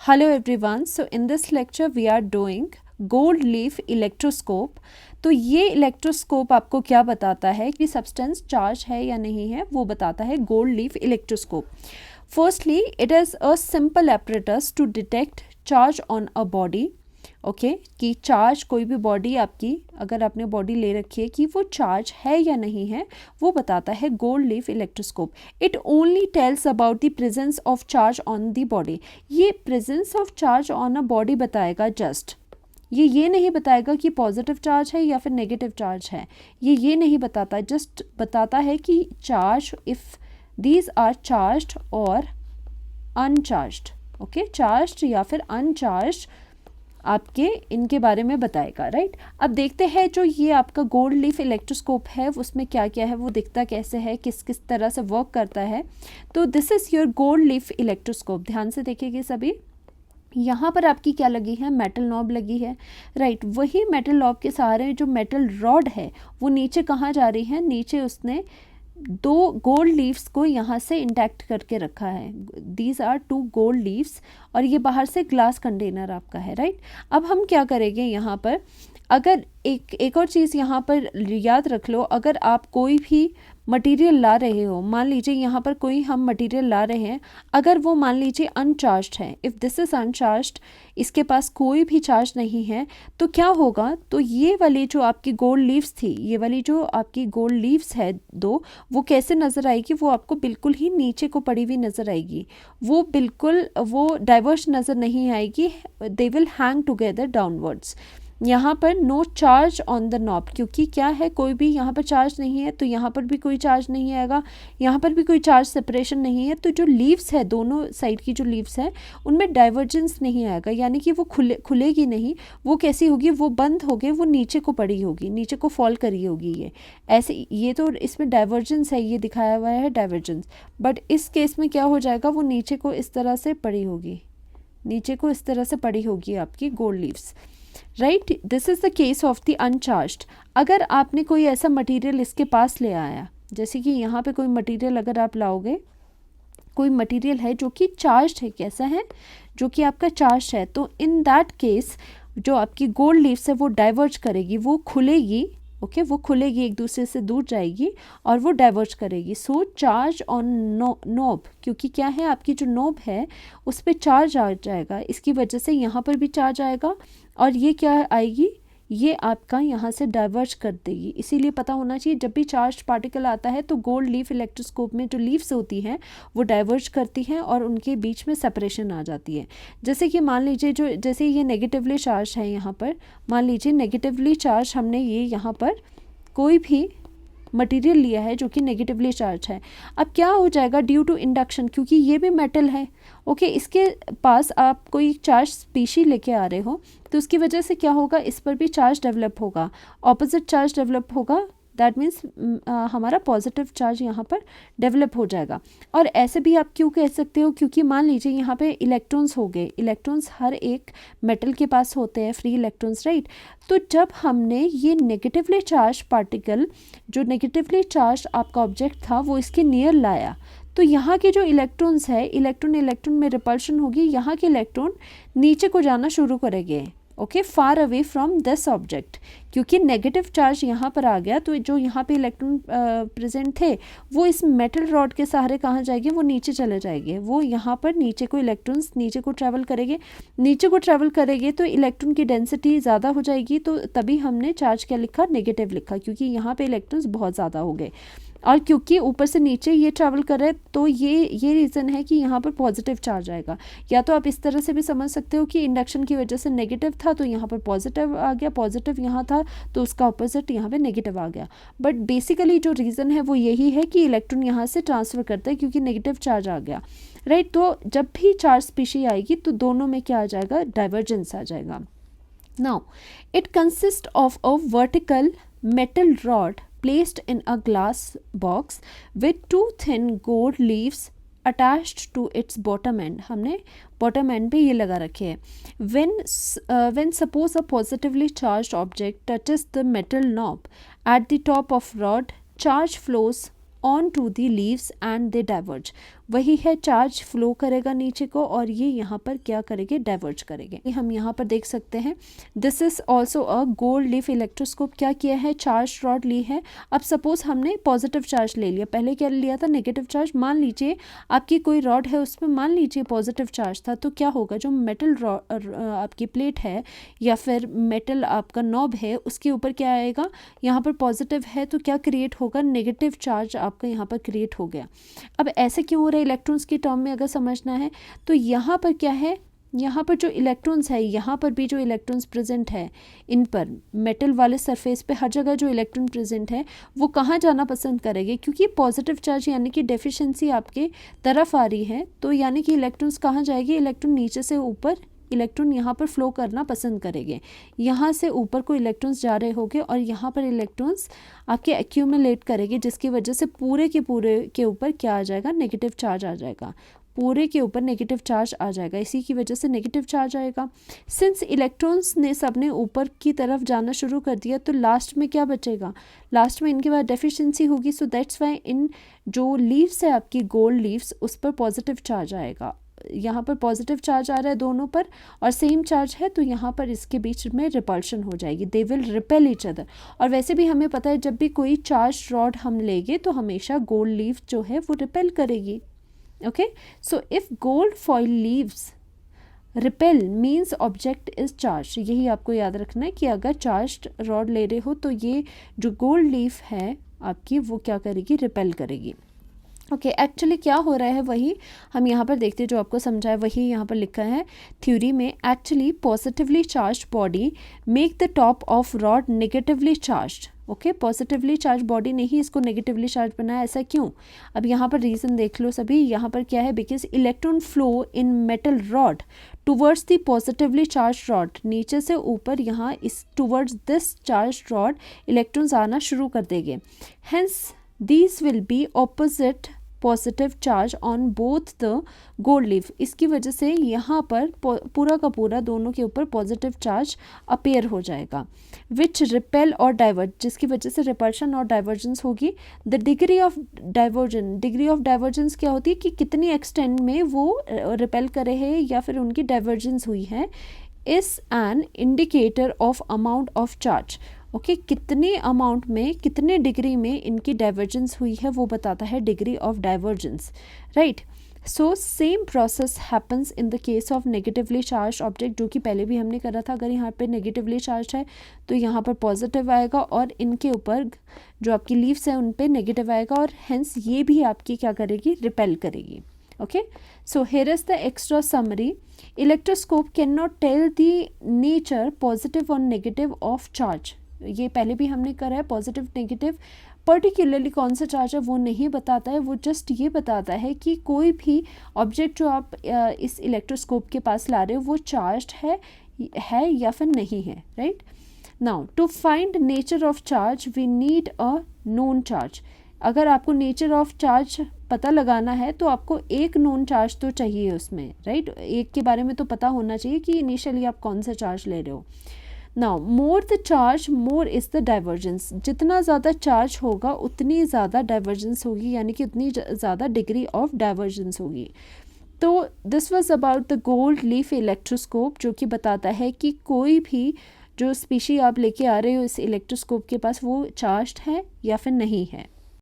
Hello everyone. So in this lecture we are doing gold leaf electroscope. तो ये electroscope आपको क्या बताता है कि सब्सटेंस चार्ज है या नहीं है, वो बताता है gold leaf electroscope. Firstly it is a simple apparatus to detect charge on a body. Okay कि चार्ज कोई भी बॉडी आपकी, अगर आपने बॉडी ले रखी है, कि वो चार्ज है या नहीं है, वो बताता है gold leaf electroscope. It only tells about the presence of charge on the body. ये presence of charge on a body बताएगा. जस्ट ये नहीं बताएगा कि पॉजिटिव चार्ज है या फिर नेगेटिव चार्ज है. ये नहीं बताता. जस्ट बताता है कि charge, if these are charged और अनचार्ज्ड. ओके, चार्ज्ड या फिर अनचार्ज्ड, आपके इनके बारे में बताएगा. राइट. अब देखते हैं जो ये आपका गोल्ड लीफ इलेक्ट्रोस्कोप है उसमें क्या क्या है, वो दिखता कैसे है, किस किस तरह से वर्क करता है. तो this is your gold leaf electroscope. ध्यान से देखिएगा सभी. यहाँ पर आपकी क्या लगी है, मेटल नॉब लगी है. राइट. वही मेटल नॉब के सहारे जो मेटल रॉड है वो नीचे कहाँ जा रही है, नीचे उसने दो गोल्ड लीव्स को यहाँ से इंटैक्ट करके रखा है. These are 2 gold leaves. और ये बाहर से ग्लास कंटेनर आपका है. राइट. अब हम क्या करेंगे यहाँ पर, अगर एक और चीज़ यहाँ पर याद रख लो. अगर आप कोई भी मटेरियल ला रहे हो, मान लीजिए यहाँ पर कोई हम मटेरियल ला रहे हैं, अगर वो मान लीजिए अनचार्ज्ड है, इफ़ दिस इज़ अनचार्ज्ड, इसके पास कोई भी चार्ज नहीं है, तो क्या होगा, तो ये वाली जो आपकी गोल्ड लीव्स थी, ये वाली जो आपकी गोल्ड लीव्स है दो, वो कैसे नज़र आएगी, वो आपको बिल्कुल ही नीचे को पड़ी हुई नज़र आएगी. वो बिल्कुल वो डाइवर्स नज़र नहीं आएगी. They will hang together downwards. यहाँ पर no charge on the knob, क्योंकि क्या है, कोई भी यहाँ पर चार्ज नहीं है, तो यहाँ पर भी कोई चार्ज नहीं आएगा, यहाँ पर भी कोई चार्ज सेपरेशन नहीं है. तो जो लीव्स है, दोनों साइड की जो लीव्स है, उनमें डाइवर्जेंस नहीं आएगा, यानी कि वो खुलेगी नहीं. वो कैसी होगी, वो बंद होगी, वो नीचे को पड़ी होगी, नीचे को फॉल करी होगी. ये ऐसे, ये तो इसमें डाइवर्जेंस है, ये दिखाया हुआ है डाइवर्जेंस. बट इस केस में क्या हो जाएगा, वो नीचे को इस तरह से पड़ी होगी, नीचे को इस तरह से पड़ी होगी आपकी gold leaves. Right. This is the case of the uncharged. अगर आपने कोई ऐसा मटेरियल इसके पास ले आया, जैसे कि यहाँ पे कोई मटेरियल अगर आप लाओगे, कोई मटेरियल है जो कि चार्ज्ड है, कैसा है, जो कि आपका चार्ज है, तो इन दैट केस जो आपकी गोल्ड लीव्स है वो डाइवर्ज करेगी, वो खुलेगी. ओके, वो खुलेगी, एक दूसरे से दूर जाएगी और वो डाइवर्ज करेगी. सो चार्ज ऑन नोब, क्योंकि क्या है, आपकी जो नोब है उस पर चार्ज आ जाएगा, इसकी वजह से यहाँ पर भी चार्ज आएगा और ये क्या आएगी, ये आपका यहाँ से डाइवर्ज कर देगी. इसीलिए पता होना चाहिए, जब भी चार्ज पार्टिकल आता है तो गोल्ड लीफ इलेक्ट्रोस्कोप में जो लीव्स होती हैं वो डाइवर्ज करती हैं और उनके बीच में सेपरेशन आ जाती है. जैसे कि मान लीजिए जो, जैसे ये नेगेटिवली चार्ज है, यहाँ पर मान लीजिए नेगेटिवली चार्ज हमने ये यहाँ पर कोई भी मटेरियल लिया है जो कि नेगेटिवली चार्ज है. अब क्या हो जाएगा, ड्यू टू इंडक्शन, क्योंकि ये भी मेटल है. ओके, इसके पास आप कोई चार्ज स्पीशी लेके आ रहे हो, तो उसकी वजह से क्या होगा, इस पर भी चार्ज डेवलप होगा, ऑपोजिट चार्ज डेवलप होगा. दैट मीन्स हमारा पॉजिटिव चार्ज यहाँ पर डेवलप हो जाएगा. और ऐसे भी आप क्यों कह सकते हो, क्योंकि मान लीजिए यहाँ पे इलेक्ट्रॉन्स हो गए. इलेक्ट्रॉन्स हर एक मेटल के पास होते हैं, फ्री इलेक्ट्रॉन्स. राइट. तो जब हमने ये नेगेटिवली चार्ज पार्टिकल, जो नेगेटिवली चार्ज आपका ऑब्जेक्ट था, वो इसके नियर लाया, तो यहाँ के जो इलेक्ट्रॉन्स है, इलेक्ट्रॉन में रिपल्शन होगी, यहाँ के इलेक्ट्रॉन नीचे को जाना शुरू करेंगे. Okay, far away from this object, क्योंकि नेगेटिव चार्ज यहाँ पर आ गया, तो जो यहाँ पे इलेक्ट्रॉन प्रेजेंट थे वो इस मेटल रॉड के सहारे कहाँ जाएंगे, वो नीचे चले जाएंगे. वो यहाँ पर नीचे को इलेक्ट्रॉन्स नीचे को ट्रैवल करेंगे. नीचे को ट्रैवल करेंगे तो इलेक्ट्रॉन की डेंसिटी ज़्यादा हो जाएगी, तो तभी हमने चार्ज क्या लिखा, नेगेटिव लिखा, क्योंकि यहाँ पे इलेक्ट्रॉन्स बहुत ज़्यादा हो गए. और क्योंकि ऊपर से नीचे ये ट्रैवल कर रहे हैं, तो ये रीज़न है कि यहाँ पर पॉजिटिव चार्ज आएगा. या तो आप इस तरह से भी समझ सकते हो कि इंडक्शन की वजह से नेगेटिव था तो यहाँ पर पॉजिटिव आ गया, पॉजिटिव यहाँ था तो उसका ऑपोजिट यहाँ पे नेगेटिव आ गया. बट बेसिकली जो रीज़न है वो यही है कि इलेक्ट्रॉन यहाँ से ट्रांसफ़र करता है, क्योंकि नेगेटिव चार्ज आ गया. राइट. तो जब भी चार्ज स्पीशी आएगी तो दोनों में क्या आ जाएगा, डाइवर्जेंस आ जाएगा. Now it consist of a vertical metal rod placed in a glass box with 2 thin gold leaves attached to its bottom end. हमने bottom end पे ये लगा रखे हैं. When suppose a positively charged object touches the metal knob at the top of rod, charge flows on to the leaves and they diverge. वही है, charge flow करेगा नीचे को और ये यहाँ पर क्या करेंगे, डाइवर्ज करेंगे। हम यहाँ पर देख सकते हैं this is also a gold leaf electroscope. क्या किया है, चार्ज रॉड ली है। अब सपोज हमने पॉजिटिव चार्ज ले लिया, पहले क्या लिया था, नेगेटिव चार्ज। मान लीजिए आपकी कोई रॉड है, उसमें मान लीजिए पॉजिटिव चार्ज था, तो क्या होगा, जो मेटल आपकी प्लेट है या फिर मेटल आपका नॉब है, उसके ऊपर क्या आएगा, यहाँ पर पॉजिटिव है तो क्या क्रिएट होगा, नेगेटिव चार्ज आपका यहाँ पर क्रिएट हो गया। अब ऐसे क्यों हो रहा है इलेक्ट्रॉन्स की टर्म में अगर समझना है तो यहाँ पर क्या है, यहाँ पर जो इलेक्ट्रॉन्स है, यहाँ पर भी जो इलेक्ट्रॉन्स प्रेजेंट है, इन पर मेटल वाले सरफेस पे हर जगह जो इलेक्ट्रॉन प्रेजेंट है वो कहाँ जाना पसंद करेंगे, क्योंकि पॉजिटिव चार्ज यानी कि डेफिशिएंसी आपके तरफ आ रही है, तो यानी कि इलेक्ट्रॉन्स कहाँ जाएगी, इलेक्ट्रॉन नीचे से ऊपर, इलेक्ट्रॉन यहाँ पर फ्लो करना पसंद करेंगे। यहाँ से ऊपर को इलेक्ट्रॉन्स जा रहे होंगे और यहाँ पर इलेक्ट्रॉन्स आपके एक्यूमुलेट करेंगे, जिसकी वजह से पूरे के ऊपर क्या आ जाएगा, नेगेटिव चार्ज आ जाएगा, पूरे के ऊपर नेगेटिव चार्ज आ जाएगा, इसी की वजह से नेगेटिव चार्ज आएगा। सिंस इलेक्ट्रॉन्स ने सबने ऊपर की तरफ जाना शुरू कर दिया तो लास्ट में क्या बचेगा, लास्ट में इनके बाद डेफिशिएंसी होगी। सो दैट्स वाई इन जो लीव्स है आपकी गोल्ड लीव्स, उस पर पॉजिटिव चार्ज आएगा। यहाँ पर पॉजिटिव चार्ज आ रहा है दोनों पर और सेम चार्ज है, तो यहाँ पर इसके बीच में रिपल्शन हो जाएगी, they will repel each other. और वैसे भी हमें पता है जब भी कोई चार्ज रॉड हम लेंगे तो हमेशा गोल्ड लीफ जो है वो रिपेल करेगी। Okay, so if gold foil leaves repel means object is charge. यही आपको याद रखना है कि अगर चार्ज रॉड ले रहे हो तो ये जो गोल्ड लीफ है आपकी वो क्या करेगी, रिपेल करेगी। ओके, एक्चुअली क्या हो रहा है वही हम यहाँ पर देखते हैं, जो आपको समझा है वही यहाँ पर लिखा है थ्योरी में। Actually positively charge body make the top of rod negatively charged. Okay, positively charge body ने ही इसको नेगेटिवली चार्ज बनाया, ऐसा क्यों, अब यहाँ पर रीज़न देख लो सभी। यहाँ पर क्या है, because electron flow in metal rod towards the positively charge rod, नीचे से ऊपर यहाँ इस towards this charge rod electrons आना शुरू कर देंगे। Hence these will be opposite positive charge on both the gold leaf. इसकी वजह से यहाँ पर पूरा का पूरा दोनों के ऊपर पॉजिटिव चार्ज अपीयर हो जाएगा, विच रिपेल और डाइवर्ज, जिसकी वजह से रिपल्शन और डाइवर्जेंस होगी। द डिग्री ऑफ डाइवर्जेंस क्या होती है कि कितनी एक्सटेंड में वो रिपेल करे हैं या फिर उनकी डाइवर्जेंस हुई है, is an indicator of amount of charge. Okay, कितने अमाउंट में, कितने डिग्री में इनकी डाइवर्जेंस हुई है वो बताता है degree of divergence, right. So same process happens in the case of negatively charge object, जो कि पहले भी हमने करा था। अगर यहाँ पे नेगेटिवली चार्ज है तो यहाँ पर पॉजिटिव आएगा और इनके ऊपर जो आपकी लीव्स है उन पे नेगेटिव आएगा और हेंस ये भी आपकी क्या करेगी, रिपेल करेगी। Okay, so here is the extra summary. Electroscope can not tell the nature positive और नेगेटिव ऑफ चार्ज। ये पहले भी हमने करा है, पॉजिटिव नेगेटिव पर्टिकुलरली कौन सा चार्ज है वो नहीं बताता है, वो जस्ट ये बताता है कि कोई भी ऑब्जेक्ट जो आप इस इलेक्ट्रोस्कोप के पास ला रहे हो वो चार्ज्ड है या फिर नहीं है, right. Now to find nature of charge we need a known charge. अगर आपको नेचर ऑफ चार्ज पता लगाना है तो आपको एक नोन चार्ज तो चाहिए उसमें, राइट। एक के बारे में तो पता होना चाहिए कि इनिशियली आप कौन सा चार्ज ले रहे हो। Now more the charge more is the divergence. जितना ज़्यादा चार्ज होगा उतनी ज़्यादा डाइवर्जेंस होगी, यानी कि उतनी ज़्यादा डिग्री ऑफ डाइवर्जेंस होगी। तो this was about the gold leaf electroscope, जो कि बताता है कि कोई भी जो स्पीशी आप लेके आ रहे हो इस इलेक्ट्रोस्कोप के पास वो चार्ज्ड है या फिर नहीं है।